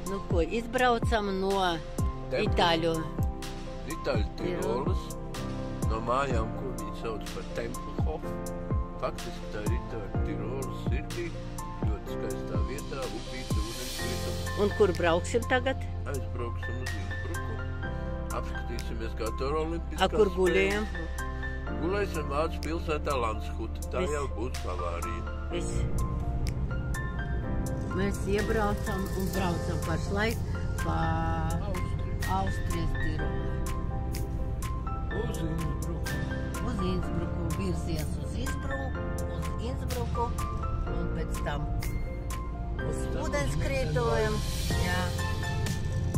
Nu ko, izbraucam no Itāļu Tirolas, no mājām, ko viņi sauc par Tempelhof. Faktiski tā ir Itāļu Tirolas sirdī, ļoti skaistā vietā, upīta, ūdenskritums. Un kur brauksim tagad? Aizbrauksim uz Innsbruku, apskatīsimies, kā tur olimpiskās A, kur guļējam? Gulēsim Vācu pilsētā Landshuta, tā Viss. jau būs Bavārija. Viss. Mēs iebraucam un braucam pašlaik pa Austrijas Tirolu. Uz Innsbruku. Uz Innsbruku, virzies uz Innsbruku un pēc tam uz ūdenskritumiem. Jā.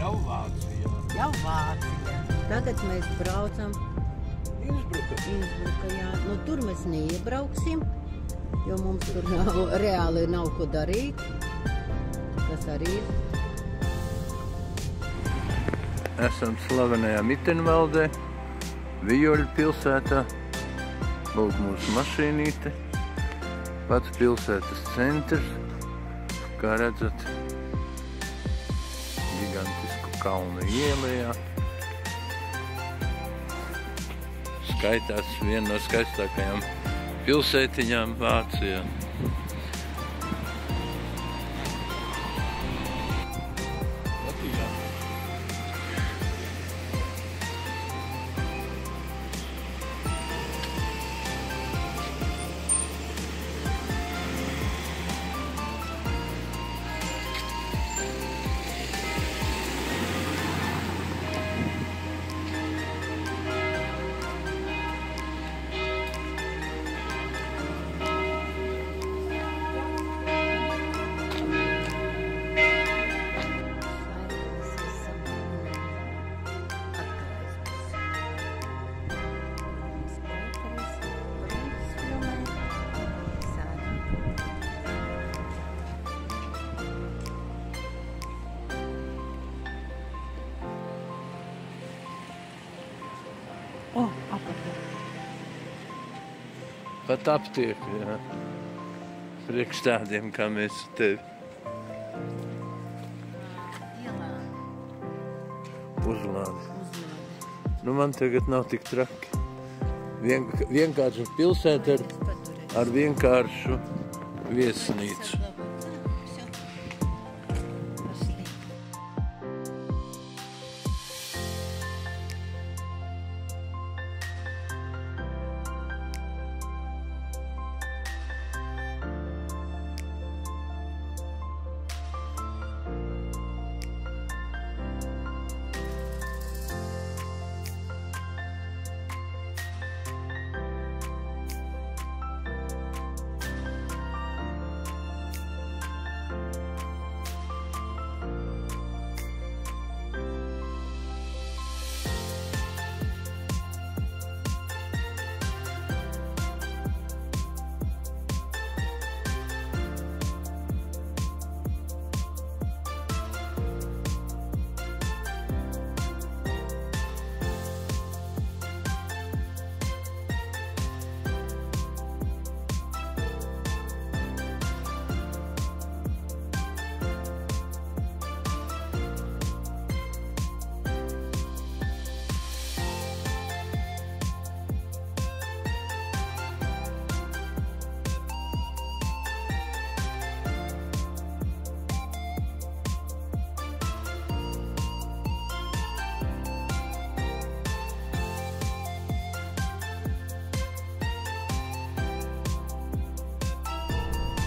Jau Vācija. Jau Vācija. Tagad mēs braucam Innsbruka. Innsbruka, jā. Nu, tur mēs neiebrauksim, jo mums tur reāli nav ko darīt. Tas arī ir. Esam slavenajā Mittenvaldē, Vijoļu pilsētā. Lūk mūsu mašīnīte. Pats pilsētas centrs. Kā redzat, gigantisku kalnu ielējā. Skaitās viena no skaistākajām pilsētiņām Vācijā. O, apakā. Pat aptieku, jā. Priekš tādiem, kā mēs tevi. Uzlādi. Nu, man tagad nav tik traki. Vienkārši pilsēta ar vienkāršu viesnīcu.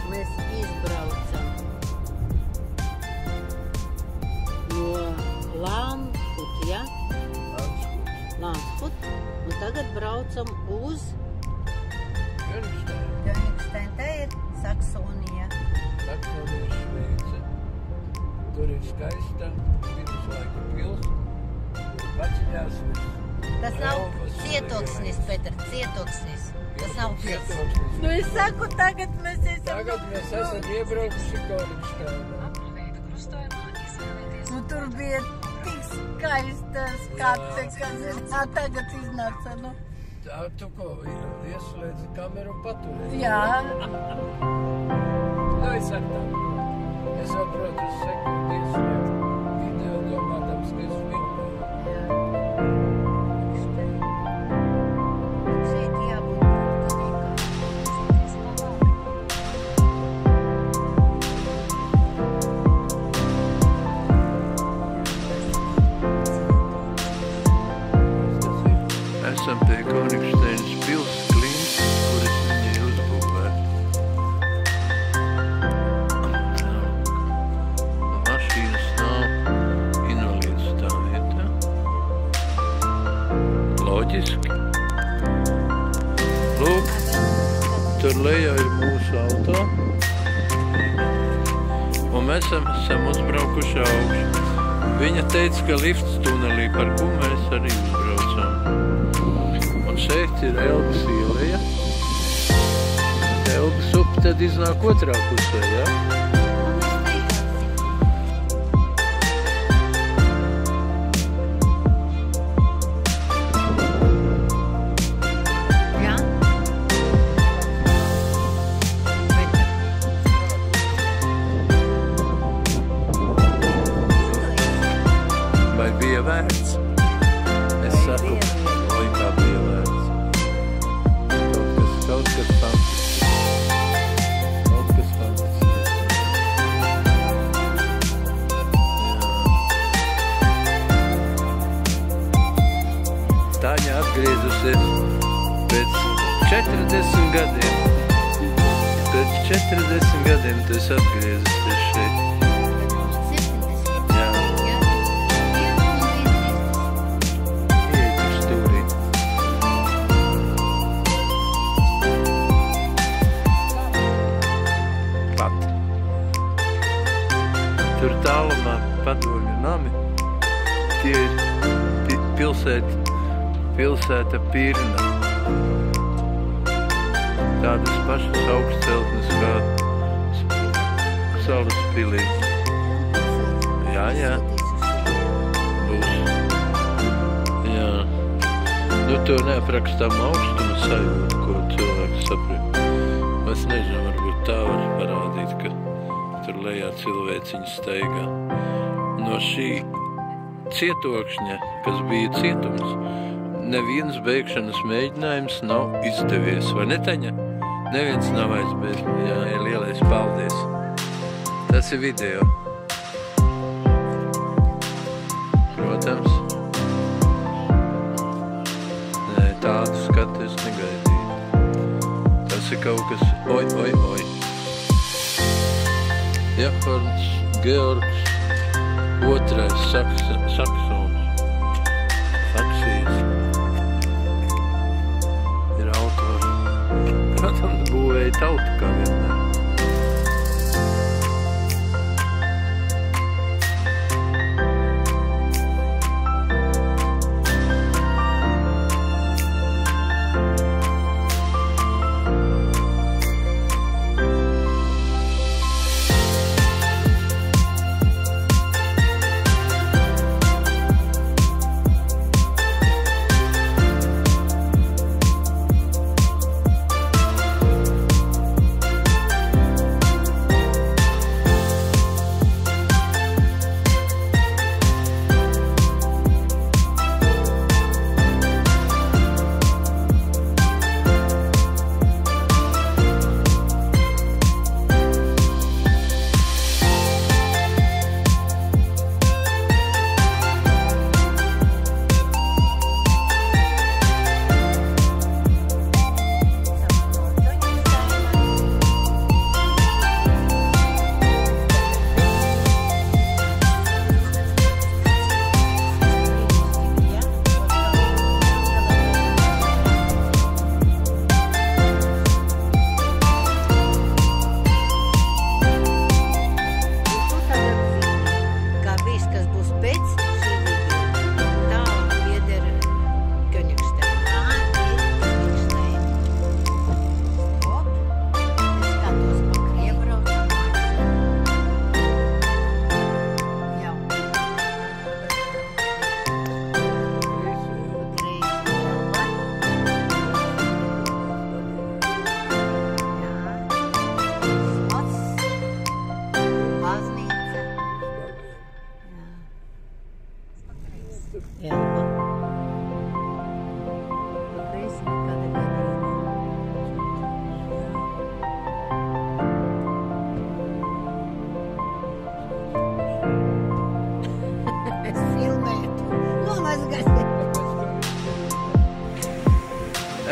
Mēs izbraucam no Landshut, ja? Landshut. Un tagad braucam uz Königstein. Te ir Saksonija. Saksonija, Šveice. Tur ir skaista viduslaika pils. Paceļās virs. Tas nav cietoksnis, Petr, cietoksnis. Tas nav pils. Cietoksnis. Nu, es saku, tagad mēs esam... esam iebraukuši Königsteinā. Nu, tur bija tik skaista skate, ka tagad iznāca, nu. Tā, tu ko, ieslēdzi kameru un paturēji? Jā. Nu, es ar tā. Es jau, protams, sekundi ieslēdzi. Esam pie Konigšteinas pils klints, kuras viņi ir uzbūvēti. Mašīnas nav, invalīds tā vietā. Loģiski. Lūk, tur lejā ir mūsu auto. Un mēs esam uzbraukuši augšu. Viņa teica, ka lifts tunelī, par ko mēs arī uzbraucām. Šeit ir Elgas ieleja. Elgas upe tad iznāk otrā pusē, ja? Vai bija vērts? Es saku, oi, kā bija vērts. Kaut kas fantastisks. Kaut kas fantastisks. Tāņa atgriezusies pēc 40 gadiem. Pēc 40 gadiem tu esi atgriezusies šeit. Jā. Ieti stūrī. Tur tālumā padomju nami. Tie ir pilsēta Pirna. Tādas pašas augstceltnes kā Salas pilī. Jā. Būs. Jā. Nu, to neaprakstām augstuma sajūtu, ko cilvēks saprot. Es nezinu, varbūt tā var parādīt, ka tur lejā cilvēciņi staigā. No šī cietokšņa, kas bija cietums, neviens beigšanas mēģinājums nav izdevies. Vai ne, Taņa? Neviens nav aizbēgs. Jā, lielais paldies. Tas ir video. Protams. Nē, tādu skatu es negaidīju. Tas ir kaut kas... Oi. Jehorns, Georgs, otrais Saksons. Saksijas. Ir autori. Protams, būvēja tautu kā vienmēr.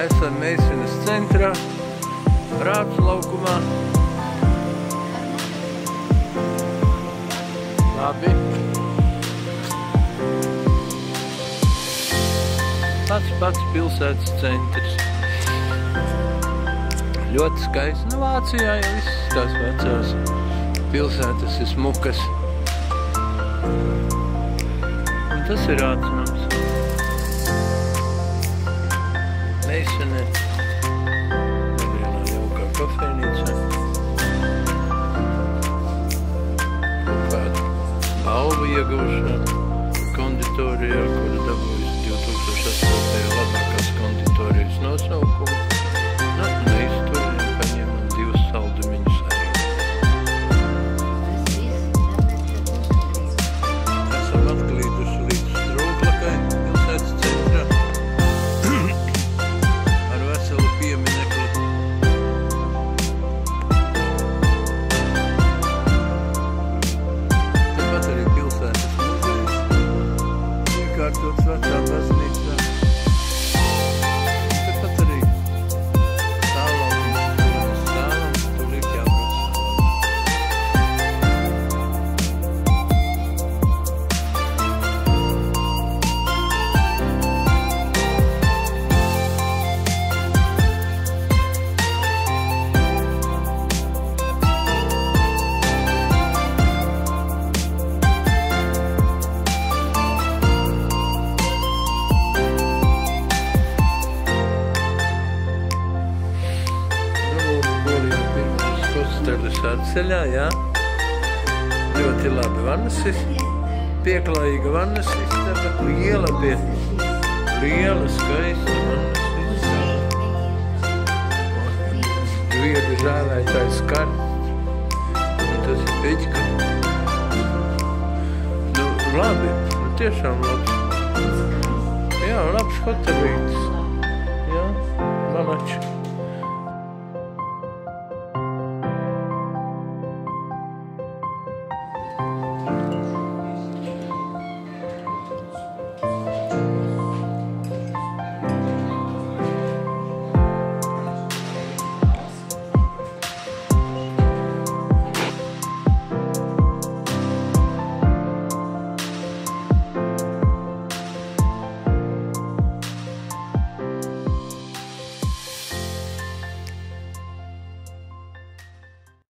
Esam Meisenes centrā, Rāts laukumā. Labi. Pats pilsētas centrs. Ļoti skaisti. Nu, Vācijā jau visas tās vecās pilsētas ir smukas. Un tas ir Rāts nams. Meisene. Nelielā jaukā kafejnīca. Kāda balvu ieguvušā konditorijā, kura dabūjas 2008. labākās konditorijas nosaukumu. Nu, neizturējām, paņēmām 2 saldumiņus arī. Esam atklīduši līdz Strūklakai, pilsētas centrā. Ar veselu pieminekli. Tepat arī pilsētas muzejs. Iekārtots vecā baznīcā. Tepat arī atceļā, jā. Ļoti labi vannas, pieklājīga vannas istaba, liela skaista vannas istaba. Viedu žēlētājs kar. Un tas ir Peķka. Nu, labi, nu tiešām labs. Jā, labs hotelītis. Jā, malači.